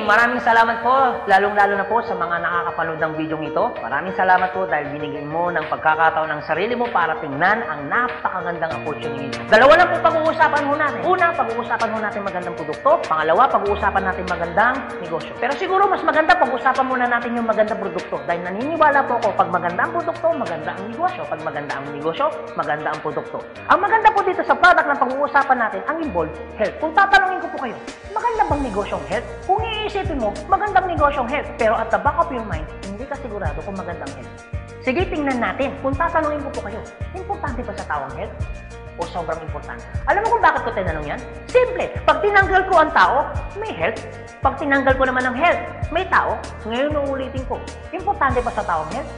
Maraming salamat po, lalong-lalo na po sa mga nakakapanood ng video ito. Maraming salamat po dahil binigyan mo ng pagkakataon ng sarili mo para tingnan ang napakagandang opportunity. Dalawa lang po pag-uusapan mo natin. Una, pag-uusapan mo natin magandang produkto. Pangalawa, pag-uusapan natin magandang negosyo. Pero siguro mas maganda pag-uusapan muna natin yung magandang produkto. Dahil naniniwala po ako, pag maganda ang produkto, maganda ang negosyo. Pag maganda ang negosyo, maganda ang produkto. Ang maganda po dito sa product na pag-uusapan natin, ang involved health. Kung tatanungin ko po kayo, maganda bang negosyong health? Kung iisipin mo, magandang negosyong health. Pero at the back of your mind, hindi ka sigurado kung magandang health. Sige, tingnan natin. Kung tatanungin ko po kayo, importante ba sa tao ang health? O sobrang importante? Alam mo kung bakit ko tinanong yan? Simple. Pag tinanggal ko ang tao, may health. Pag tinanggal ko naman ang health, may tao. Ngayon uulitin ko, importante ba sa tao ang health?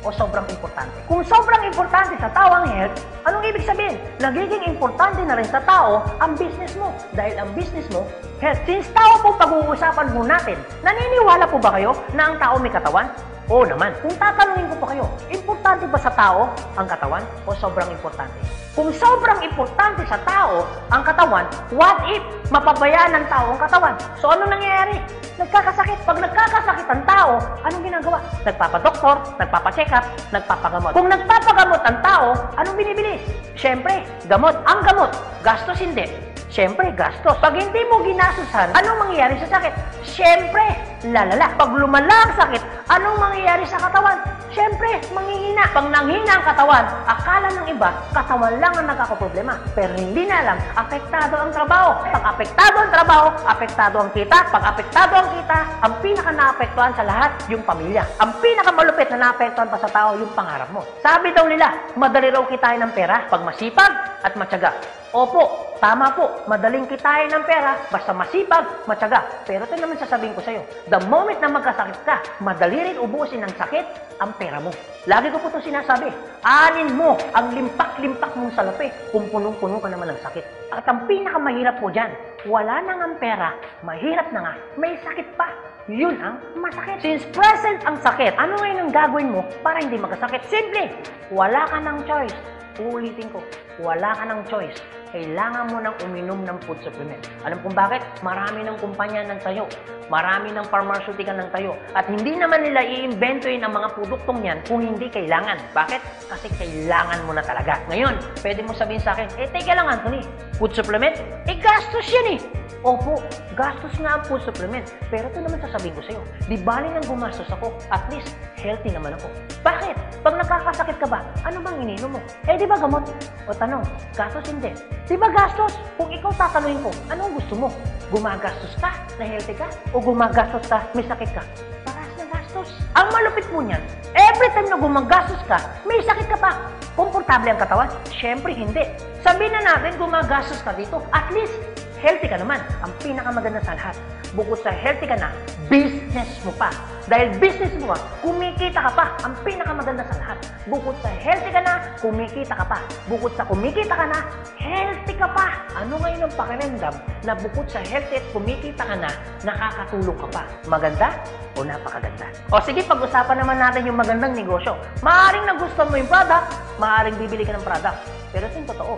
O sobrang importante? Kung sobrang importante sa tao ang health, anong ibig sabihin? Nagiging importante na rin sa tao ang business mo. Dahil ang business mo, health. Since tao po pag-uusapan mo natin, naniniwala po ba kayo na ang tao may katawan? Oo naman. Kung tatanungin ko po kayo, importante ba sa tao ang katawan o sobrang importante? Kung sobrang importante sa tao ang katawan, what if mapabayaan ng tao ang katawan? So ano nangyayari? Nagkakasakit. Pag nagkakasakit ang tao, anong ginagawa? Nagpapadoktor, nagpapacheck up, nagpapagamot. Kung nagpapagamot ang tao, anong binibili? Siyempre, gamot. Ang gamot, gastos hindi. Siyempre, gastos. Pag hindi mo ginasusan, anong mangyayari sa sakit? Siyempre, lalala. Pag lumala ang sakit, anong mangyayari sa katawan? Siyempre, manghihina. Pag nanghina ang katawan, akala ng iba, katawan lang ang nagkakaproblema. Pero hindi na alam, apektado ang trabaho. Pag apektado ang trabaho, apektado ang kita. Pag apektado ang kita, ang pinaka-naapektuhan sa lahat, yung pamilya. Ang pinakamalupit na naapektuhan pa sa tao, yung pangarap mo. Sabi daw nila, madali raw kitain ng pera pag masipag at matyaga. Opo, tama po, madaling kitain ng pera, basta masipag, matyaga. Pero ito naman sasabihin ko sa'yo, the moment na magkasakit ka, madali rin ubusin ng sakit ang pera mo. Lagi ko po ito sinasabi, anin mo ang limpak-limpak mong salapi kung punong-puno ka naman ng sakit. At ang pinakamahirap po dyan, wala na nga pera, mahirap na nga, may sakit pa. Yun ang masakit. Since present ang sakit, ano ngayon ang gagawin mo para hindi magkasakit? Simple, wala ka ng choice. Uulitin ko, wala ka ng choice. Kailangan mo nang uminom ng food supplement. Alam kung bakit? Marami ng kumpanya ng tayo. Marami ng pharmaceutical ng tayo. At hindi naman nila i-inventoyin ang mga produktong yan kung hindi kailangan. Bakit? Kasi kailangan mo na talaga. Ngayon, pwede mo sabihin sa akin, teka lang Anthony, food supplement? Gastos yan eh. Opo, gastos nga ang food supplement. Pero ito naman sasabihin ko sa'yo, di bali nang gumastos ako, at least healthy naman ako. Bakit? Pag nakakasakit ka ba, ano bang ininom mo? Di ba gamot? O tanong, gastos hindi. Di ba gastos? Kung ikaw tatanungin ko, anong gusto mo? Gumagastos ka na healthy ka? O gumagastos ka, may sakit ka? Parehas na gastos. Ang malupit mo niyan, every time na gumagastos ka, may sakit ka pa. Komportable ang katawan? Siyempre hindi. Sabihin na natin gumagastos ka dito, at least healthy ka naman. Ang pinakamaganda sa lahat, bukod sa healthy ka na, business mo pa. Dahil business mo pa, kumikita ka pa. Ang pinakamaganda sa lahat, bukod sa healthy ka na, kumikita ka pa. Bukod sa kumikita ka na, healthy ka pa. Ano ngayon ang pakiramdam na bukod sa healthy at kumikita ka na, nakakatulong ka pa? Maganda o napakaganda? O sige, pag-usapan naman natin yung magandang negosyo. Maaaring nagustuhan mo yung product, maaaring bibili ka ng product. Pero ito yung totoo,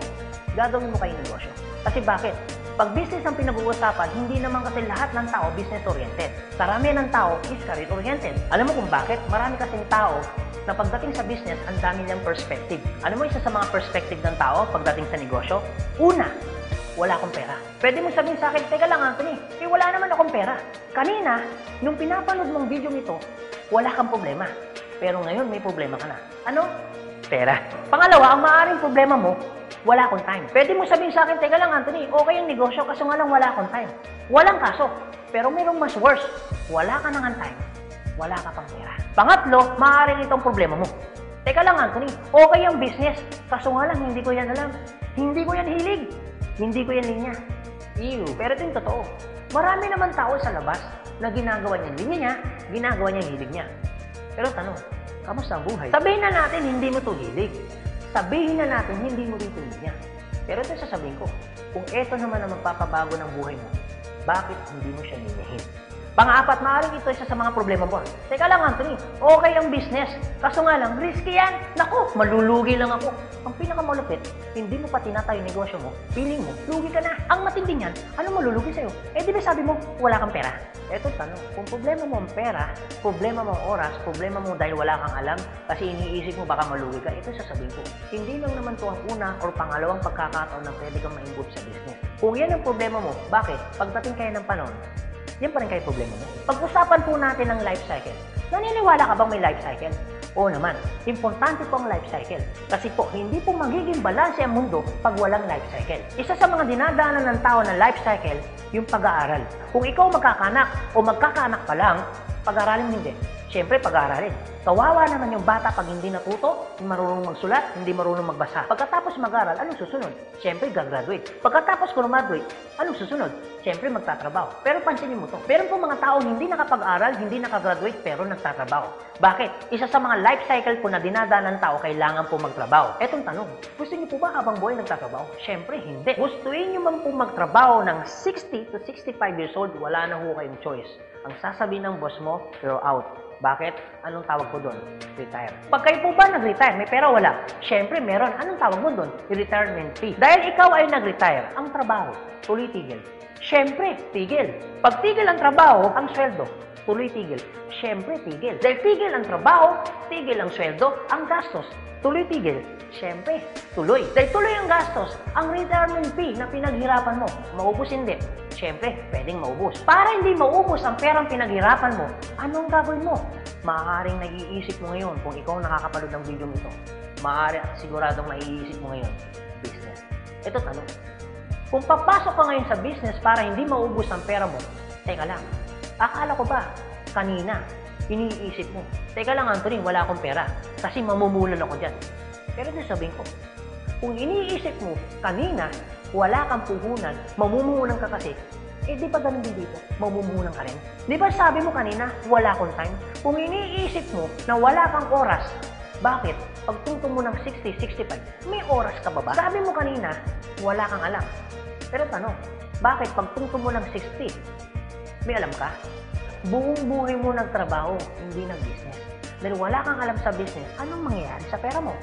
gagawin mo kayo negosyo. Kasi bakit? Pag business ang pinag-uusapan, hindi naman kasi lahat ng tao business-oriented. Karamihan ng tao is career-oriented. Alam mo kung bakit? Marami kasing tao na pagdating sa business, ang dami niyang perspective. Alam mo isa sa mga perspective ng tao pagdating sa negosyo? Una, wala akong pera. Pwede mo sabihin sa akin, teka lang Anthony, wala naman akong pera. Kanina, nung pinapanood mong video nito, wala kang problema. Pero ngayon, may problema ka na. Ano? Pera. Pangalawa, ang maaaring problema mo, wala akong time. Pwede mo sabihin sa akin, teka lang Anthony, okay ang negosyo kaso nga lang wala akong time. Walang kaso. Pero mayroong mas worse. Wala ka nang time. Wala ka pang pera. Pangatlo, maaaring itong problema mo. Teka lang Anthony, okay ang business. Kaso nga lang, hindi ko yan alam. Hindi ko yan hilig. Hindi ko yan linya. Ew. Pero ito yung totoo. Marami naman tao sa labas na ginagawa niya linya niya, ginagawa niya hilig niya. Pero tanong, kamusta ang buhay? Sabihin na natin, hindi mo to hilig. Sabihin na natin, hindi mo rin tuloy niya. Pero ito sasabihin ko, kung ito naman ang magpapabago ng buhay mo, bakit hindi mo siya ninihin? Pang-apat, maaaring ito isa sa mga problema mo. Teka lang Anthony, okay ang business. Kaso nga lang, risky yan. Naku, malulugi lang ako. Ang pinakamalupit, hindi mo pa tinatayo yung negosyo mo, feeling mo, lugi ka na. Ang matindi niyan, ano malulugi sa'yo? Di ba sabi mo, wala kang pera? Eto tanong, kung problema mo ang pera, problema mo ang oras, problema mo dahil wala kang alam, kasi iniisip mo baka malugi ka, ito sasabihin ko, hindi lang naman to ang una or pangalawang pagkakataon na pwede kang ma-involve sa business. Kung yan ang problema mo, bakit? Pagdating kayo ng panahon, yan pa rin kayo problema mo. Pag-usapan po natin ang life cycle. Naniniwala ka bang may life cycle? Oo naman, importante po ang life cycle. Kasi po, hindi po magiging balanse ang mundo pag walang life cycle. Isa sa mga dinadaanan ng tao ng life cycle, yung pag-aaral. Kung ikaw magkakanak o magkakaanak pa lang, pag-aaralin hindi. Siyempre, pag-aaralin. Kawawa naman yung bata pag hindi natuto, hindi marunong magsulat, hindi marunong magbasa. Pagkatapos mag-aral, anong susunod? Siyempre, gagraduate. Pagkatapos graduate, anong susunod? Siyempre, magtatrabaho. Pero pansinin mo to. Meron po mga taong hindi nakapag-aral, hindi nakagraduate, pero nagtatrabaho. Bakit? Isa sa mga life cycle po na dinadaan ng tao, kailangan po magtrabaho. Etong tanong, gusto niyo po ba habang buhay nagtatrabaho? Siyempre, hindi. Gustuin niyo man po magtrabaho ng 60 to 65 years old, wala na ho kayong choice. Ang sasabihin ng boss mo, you're out. Bakit? Anong tawag ko doon? Retire. Pag kayo po ba nag-retire, may pera wala? Siyempre, meron. Anong tawag mo doon? Retirement fee. Dahil ikaw ay nag-retire, ang trabaho, tuloy tigil. Siyempre, tigil. Pag tigil ang trabaho, ang sweldo, tuloy tigil. Siyempre, tigil. Dahil tigil ang trabaho, tigil ang sweldo, ang gastos, tuloy tigil. Siyempre, tuloy. Dahil tuloy ang gastos, ang retirement fee na pinaghirapan mo, maubos hindi. Siyempre, pwedeng maubos. Para hindi maubos ang perang pinaghirapan mo, anong gagawin mo? Maaaring nag-iisip mo ngayon kung ikaw nakakapanood ng video ito. Maaari at siguradong naiisip mo ngayon, business. Ito tanong. Kung papasok ka ngayon sa business para hindi maubos ang pera mo, teka lang, akala ko ba kanina, iniisip mo, teka lang Anthony, wala akong pera kasi mamumulan ako dyan. Pero sasabihin ko, kung iniisip mo kanina, wala kang puhunan, mamumuhunan ka kasi, di ba ganun din dito? Mamumuhunan ka rin. Di ba sabi mo kanina, wala akong time? Kung iniisip mo na wala kang oras, bakit? Pagtungtong mo ng 60, 65, may oras ka ba ba? Sabi mo kanina, wala kang alam. Pero tanong, bakit pagtungtong mo ng 60, may alam ka? Buong buhay mo nagtrabaho, hindi nag-business. Dahil wala kang alam sa business, anong mangyayari sa pera mo?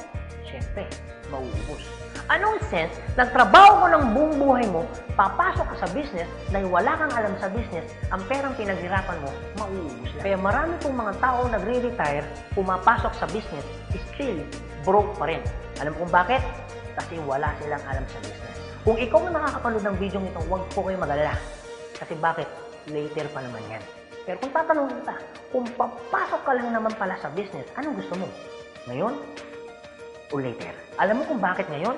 Siyempre, mauubos. Anong sense, nagtrabaho mo ng buong buhay mo, papasok ka sa business, dahil wala kang alam sa business, ang perang pinaghirapan mo, mauubos lang. Kaya marami pong mga tao nagre-retire, pumapasok sa business, still broke pa rin. Alam kung bakit? Kasi wala silang alam sa business. Kung ikaw ang nakakapanood ng video nito, huwag po kayo mag-alala. Kasi bakit? Later pa naman yan. Pero kung tatanungin kita, kung papasok ka lang naman pala sa business, anong gusto mo? Ngayon o later? Alam mo kung bakit ngayon?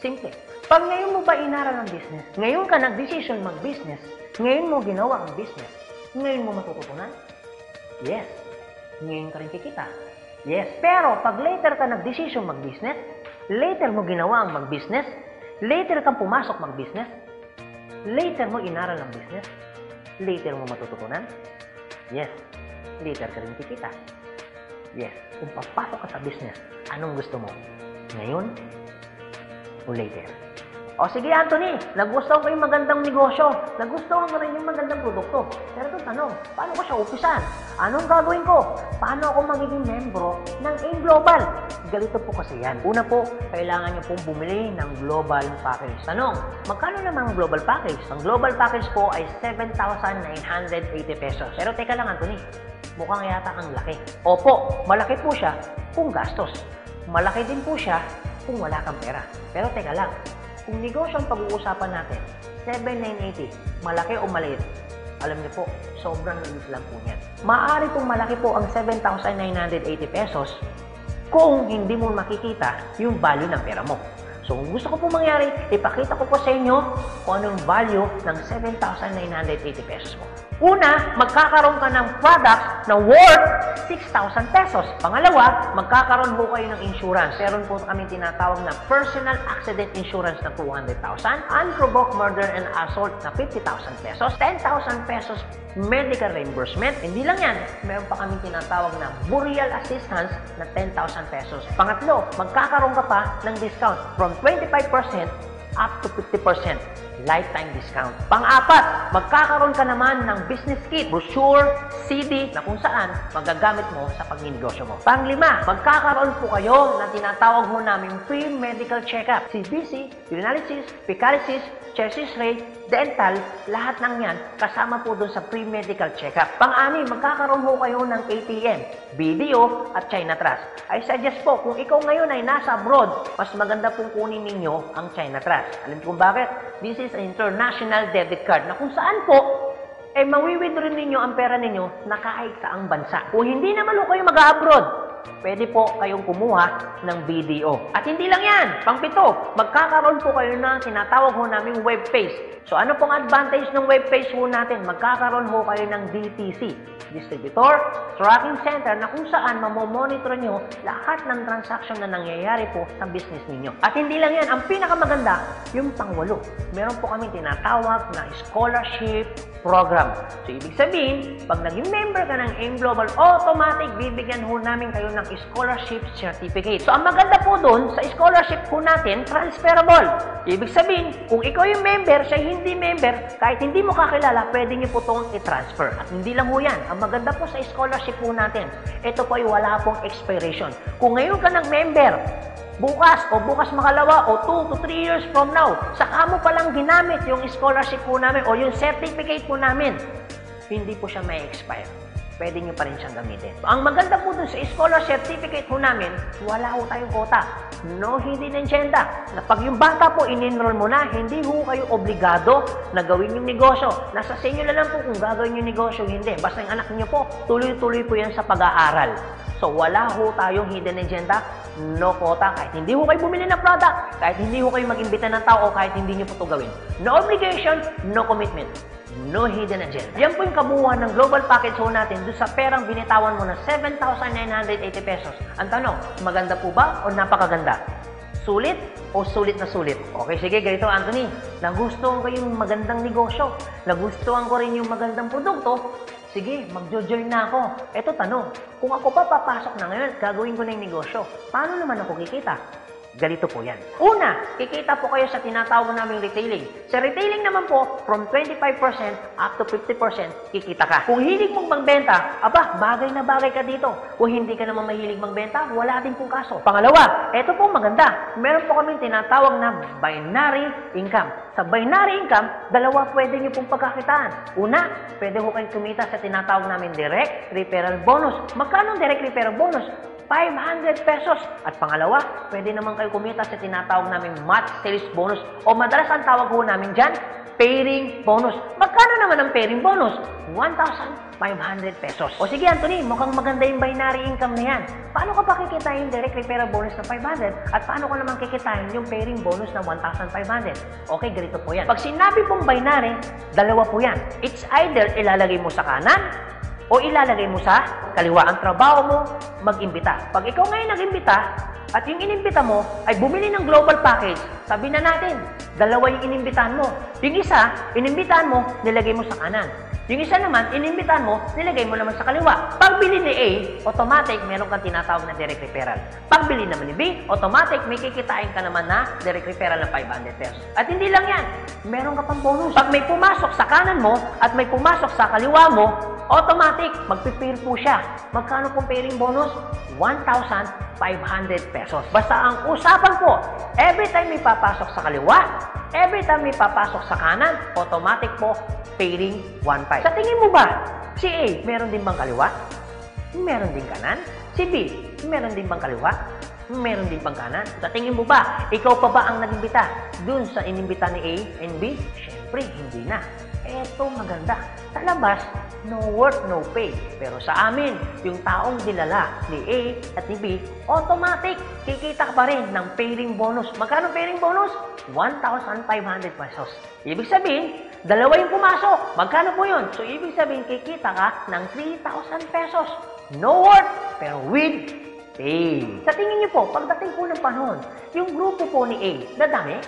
Simple. Pag ngayon mo ba inaral ang business, ngayon ka nag-decision mag-business, ngayon mo ginawa ang business, ngayon mo matututunan? Yes. Ngayon ka rin kikita? Yes. Pero pag later ka nag-decision mag-business, later mo ginawa ang mag-business, later kang pumasok mag-business, later mo inaral ang business, later mo matututunan? Yes. Later ka rin kikita? Yes. Kung papasok ka sa business, anong gusto mo? Ngayon o later? O sige Anthony, nagustuhan ko yung magandang negosyo, nagustuhan ko rin yung magandang produkto. Pero ito tanong, paano ko siya umpisan? Anong gagawin ko? Paano ako magiging membro ng AIM Global? Ganito po kasi yan. Una po, kailangan niyo pong bumili ng global package. Tanong, magkano naman ang global package? Ang global package po ay 7,980 pesos. Pero teka lang Anthony, mukhang yata ang laki. Opo, malaki po siya kung gastos. Malaki din po siya kung wala kang pera. Pero teka lang, kung negosyo ang pag-uusapan natin, 7,980, malaki o maliit? Alam niyo po, sobrang liit lang po niyan. Maaari pong malaki po ang 7,980 pesos kung hindi mo makikita yung value ng pera mo. So, kung gusto ko po mangyari, ipakita ko po sa inyo kung anong value ng 7,980 pesos mo. Una, magkakaroon ka ng product na worth 6,000 pesos. Pangalawa, magkakaroon po kayo ng insurance. Meron po kami tinatawag na personal accident insurance na 200,000, unprovoked murder and assault na 50,000 pesos, 10,000 pesos medical reimbursement. Hindi lang yan, meron pa kami tinatawag na burial assistance na 10,000 pesos. Pangatlo, magkakaroon ka pa ng discount from 25% up to 50%. lifetime discount. Pang-apat, magkakaroon ka naman ng business kit, brochure, CD na kung saan magagamit mo sa pagninegosyo mo. Pang-lima, magkakaroon po kayo ng tinatawag mo namin free medical check-up. CBC, urinalysis, fecalysis, chest x-ray, dental, lahat ng yan kasama po doon sa free medical check-up. Pang-anim, magkakaroon po kayo ng ATM, video at China Trust. I suggest po, kung ikaw ngayon ay nasa abroad, mas maganda pong kunin ninyo ang China Trust. Alam niyo kung bakit? This is an international debit card na kung saan po mawi-withdraw ninyo ang pera ninyo na kahit saang bansa. Kung hindi naman kayo mag-abroad, pwede po kayong kumuha ng BDO. At hindi lang yan, pang-pito, magkakaroon po kayo ng tinatawag ho naming web page. So ano pong advantage ng web page ho natin? Magkakaroon ho kayo ng DTC, Distributor Tracking Center, na kung saan mamomonitor nyo lahat ng transaction na nangyayari po sa business ninyo. At hindi lang yan, ang pinakamaganda, yung pang-walo. Meron po kami tinatawag na scholarship program. So ibig sabihin, pag naging member ka ng AIM Global, automatic bibigyan ho namin kayo ng scholarship certificate. So ang maganda po doon, sa scholarship po natin, transferable. Ibig sabihin, kung ikaw yung member, siya hindi member, kahit hindi mo kakilala, pwede niyo po itong i-transfer. At hindi lang ho yan. Ang maganda po sa scholarship po natin, ito po ay wala pong expiration. Kung ngayon ka ng member, bukas o bukas makalawa o 2 to 3 years from now, saka mo palang ginamit yung scholarship po namin o yung certificate po namin, hindi po siya may expire. Pwede nyo pa rin siyang gamitin. Ang maganda po dun sa scholar certificate po namin, wala ho tayong quota. No hidden agenda. Na pag yung bata po in-enroll mo na, hindi ho kayo obligado na gawin yung negosyo. Nasa sa inyo na lang po kung gagawin yung negosyo, hindi. Basta yung anak niyo po, tuloy-tuloy po yan sa pag-aaral. So wala ho tayong hidden agenda, no quota. Kahit hindi ho kayo bumili ng product, kahit hindi ho kayo mag-imbita ng tao, kahit hindi nyo po ito gawin. No obligation, no commitment. No hidden agenda. Yan po yung kabuuan ng global package ho natin doon sa perang binitawan mo na 7,980 pesos. Ang tanong, maganda po ba o napakaganda? Sulit o sulit na sulit? Okay, sige, ganito Anthony. Nagustuhan ko yung magandang negosyo. Nagustuhan ko rin yung magandang produkto. Sige, magjo-join na ako. Eto tanong, kung ako pa papasok na ngayon, gagawin ko na yung negosyo. Paano naman ako kikita? Ganito po yan. Una, kikita po kayo sa tinatawag naming retailing. Sa retailing naman po, from 25% up to 50% kikita ka. Kung hilig mong magbenta, aba, bagay na bagay ka dito. Kung hindi ka naman mahilig magbenta, wala din pong kaso. Pangalawa, eto po maganda. Meron po kaming tinatawag na binary income. Sa binary income, dalawa pwede nyo pong pagkakitaan. Una, pwede ho kayong kumita sa tinatawag namin direct referral bonus. Magkano direct referral bonus? 500 pesos. At pangalawa, pwede naman kayo kumita sa tinatawag namin match sales bonus o madalas ang tawag ho namin dyan, pairing bonus. Magkano naman ang pairing bonus? 1,500 pesos. O sige Anthony, mukhang maganda yung binary income na yan. Paano ka pa kikitain yung direct referral bonus na 500 at paano ka naman kikitain yung pairing bonus na 1,500? Okay, ganito po yan. Pag sinabi pong binary, dalawa po yan. It's either ilalagay mo sa kanan o ilalagay mo sa kaliwa. Ang trabaho mo, mag-imbita. Pag ikaw ngayon nag-imbita, at yung inimbita mo ay bumili ng global package, sabi na natin, dalawa yung inimbitahan mo. Yung isa, inimbitahan mo, nilagay mo sa kanan. Yung isa naman, inimbitahan mo, nilagay mo naman sa kaliwa. Pagbili ni A, automatic, meron kang tinatawag na direct referral. Pagbili naman ni B, automatic, may kikitain ka naman na direct referral ng 500 pesos. At hindi lang yan, meron ka pang bonus. Pag may pumasok sa kanan mo at may pumasok sa kaliwa mo, automatic, magpipair po siya. Magkano pong pairing bonus? 1,500 pesos. Basta ang usapan po, every time may papasok sa kaliwa, every time may papasok sa kanan, automatic po, pairing 1,500. Sa tingin mo ba, si A, meron din bang kaliwa? Meron din kanan? Si B, meron din bang kaliwa? Meron din bang kanan? Sa tingin mo ba, ikaw pa ba ang nag-imbita dun sa inimbita ni A and B? Siyempre, hindi na. Eto maganda. Sa labas, no work, no pay. Pero sa amin, yung taong dinala ni A at ni B, automatic, kikita ka pa rin ng pairing bonus. Magkano pairing bonus? 1,500 pesos. Ibig sabihin, dalawa yung pumasok. Magkano po yun? So, ibig sabihin, kikita ka ng 3,000 pesos. No work, pero with pay. Sa tingin niyo po, pagdating po ng panahon, yung grupo po ni A, dadami?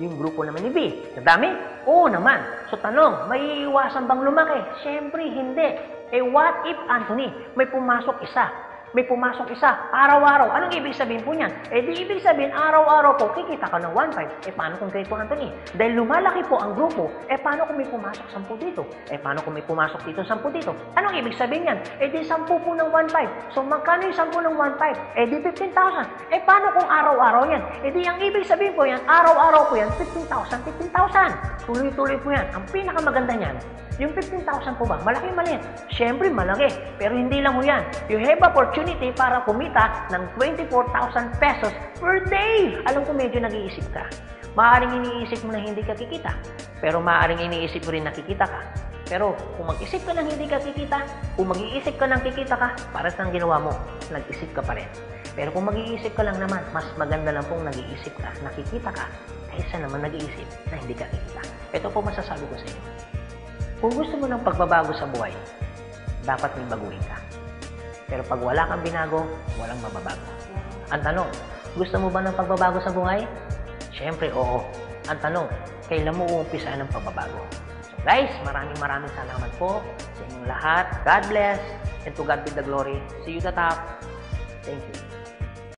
Yung grupo naman ni B, nadami? Oo naman. So tanong, may iiwasan bang lumaki? Siyempre, hindi. Eh what if, Anthony, may pumasok isa? may pumasok isa, araw-araw. Anong ibig sabihin po niyan? Eh di ibig sabihin, araw-araw po, kikita ka ng 1.5. Eh paano kung ganito, Anthony? Dahil lumalaki po ang grupo, eh paano kung may pumasok 10 dito? Eh paano kung may pumasok dito 10 dito? Anong ibig sabihin yan? Eh di 10 po ng 1.5. So magkano yung 10 ng 1.5? Eh di 15,000. Eh paano kung araw-araw yan? Eh di ang ibig sabihin po yan, araw-araw po yan, 15,000, 15,000. Tuloy-tuloy po yan. Ang pinakamaganda niyan, yung 15,000 po ba? Malaki maliit? Siyempre malaki. Pero hindi lang po yan. You have opportunity para kumita ng 24,000 pesos per day. Alam ko medyo nag-iisip ka. Maaaring iniisip mo na hindi ka kikita. Pero maaaring iniisip mo rin na kikita ka. Pero kung mag-isip ka ng hindi ka kikita, kung mag-iisip ka ng kikita ka, para saan ginawa mo? Nag-isip ka pa rin. Pero kung mag-iisip ka lang naman, mas maganda lang pong nag-iisip ka, nakikita ka, kaysa naman nag-iisip na hindi ka kikita. Ito po masasabi ko sa inyo. Kung gusto mo ng pagbabago sa buhay, dapat may baguhin ka. Pero pag wala kang binago, walang mababago. Ang tanong, gusto mo ba ng pagbabago sa buhay? Siyempre, oo. Ang tanong, kailan mo uumpisaan ng pagbabago? So guys, maraming salamat po sa inyong lahat. God bless, and to God be the glory. See you at the top. Thank you.